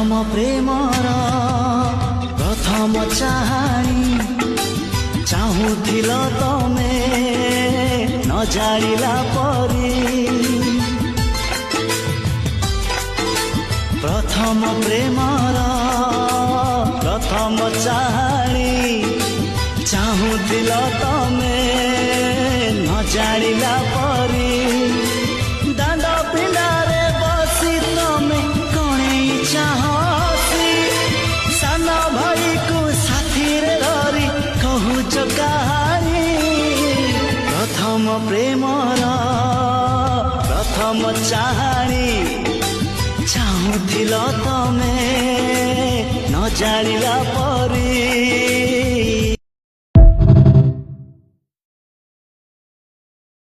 प्रथम प्रेमर प्रथम चाहाणी चाहूथिल तमे न जानिला परी प्रथम प्रेमर प्रथम चाहाणी चाहूथिल तमे न जानिला परी दांड पिंडारे बसी तमे कणे चाहसी सान भाई को साथी रे धरी कहूच कहानी प्रथम प्रेमर प्रथम चाहाणी चाहूथिल तमे न जानिला परी।